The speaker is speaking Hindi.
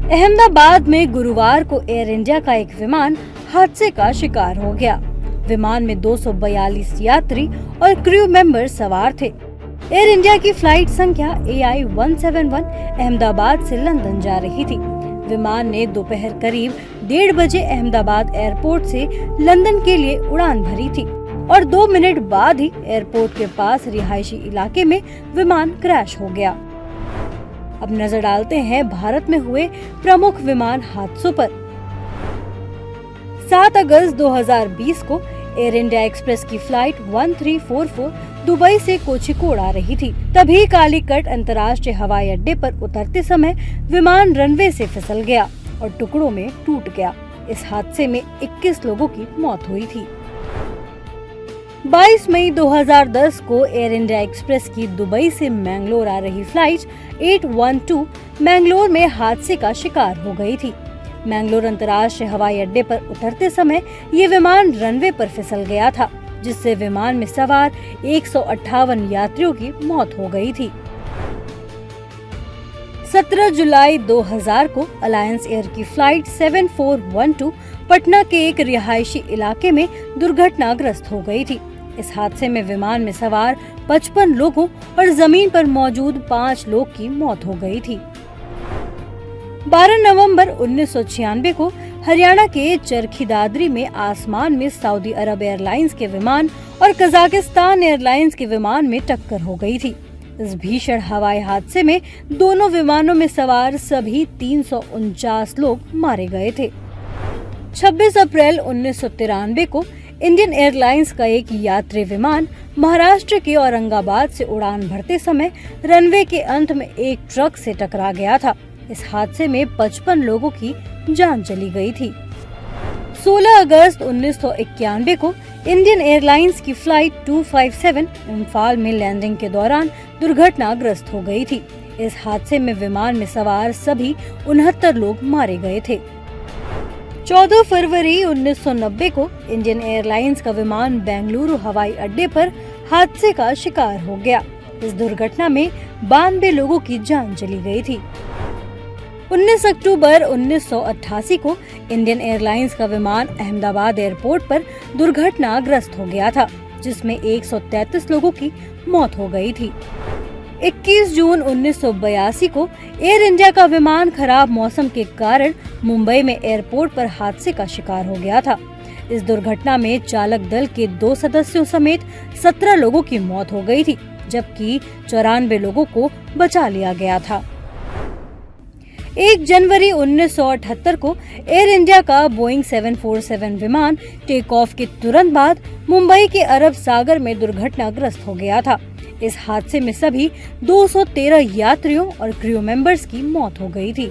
अहमदाबाद में गुरुवार को एयर इंडिया का एक विमान हादसे का शिकार हो गया। विमान में 242 यात्री और क्रू मेंबर सवार थे। एयर इंडिया की फ्लाइट संख्या AI-171 अहमदाबाद से लंदन जा रही थी। विमान ने दोपहर करीब 1:30 बजे अहमदाबाद एयरपोर्ट से लंदन के लिए उड़ान भरी थी और 2 मिनट बाद ही एयरपोर्ट के पास रिहायशी इलाके में विमान क्रैश हो गया। अब नजर डालते हैं भारत में हुए प्रमुख विमान हादसों पर। 7 अगस्त 2020 को एयर इंडिया एक्सप्रेस की फ्लाइट 1344 दुबई से कोझिकोड आ रही थी। तभी कालीकट अंतर्राष्ट्रीय हवाई अड्डे पर उतरते समय विमान रनवे से फिसल गया और टुकड़ों में टूट गया। इस हादसे में 21 लोगों की मौत हुई थी। 22 मई 2010 को एयर इंडिया एक्सप्रेस की दुबई से मैंगलोर आ रही फ्लाइट 812 मैंगलोर में हादसे का शिकार हो गई थी। मैंगलोर अंतर्राष्ट्रीय हवाई अड्डे पर उतरते समय ये विमान रनवे पर फिसल गया था, जिससे विमान में सवार 158 यात्रियों की मौत हो गई थी। 17 जुलाई 2000 को अलायंस एयर की फ्लाइट 7412 पटना के एक रिहायशी इलाके में दुर्घटनाग्रस्त हो गई थी। इस हादसे में विमान में सवार 55 लोगों और जमीन पर मौजूद 5 लोग की मौत हो गई थी। 12 नवंबर 1996 को हरियाणा के चरखी दादरी में आसमान में सऊदी अरब एयरलाइंस के विमान और कजाकिस्तान एयरलाइंस के विमान में टक्कर हो गई थी। इस भीषण हवाई हादसे में दोनों विमानों में सवार सभी 349 लोग मारे गए थे। 26 अप्रैल 1993 को इंडियन एयरलाइंस का एक यात्री विमान महाराष्ट्र के औरंगाबाद से उड़ान भरते समय रनवे के अंत में एक ट्रक से टकरा गया था। इस हादसे में 55 लोगों की जान चली गई थी। 16 अगस्त 1991 को इंडियन एयरलाइंस की फ्लाइट 257 इम्फाल में लैंडिंग के दौरान दुर्घटनाग्रस्त हो गई थी। इस हादसे में विमान में सवार सभी 69 लोग मारे गए थे। 14 फरवरी 1990 को इंडियन एयरलाइंस का विमान बेंगलुरु हवाई अड्डे पर हादसे का शिकार हो गया। इस दुर्घटना में 92 लोगों की जान चली गई थी। 19 अक्टूबर 1988 को इंडियन एयरलाइंस का विमान अहमदाबाद एयरपोर्ट पर दुर्घटनाग्रस्त हो गया था, जिसमें 133 लोगों की मौत हो गई थी। 21 जून 1982 को एयर इंडिया का विमान खराब मौसम के कारण मुंबई में एयरपोर्ट पर हादसे का शिकार हो गया था। इस दुर्घटना में चालक दल के 2 सदस्यों समेत 17 लोगों की मौत हो गई थी, जबकि 94 लोगों को बचा लिया गया था। 1 जनवरी 1978 को एयर इंडिया का बोइंग 747 विमान टेक ऑफ के तुरंत बाद मुंबई के अरब सागर में दुर्घटनाग्रस्त हो गया था। इस हादसे में सभी 213 यात्रियों और क्रू मेंबर्स की मौत हो गई थी।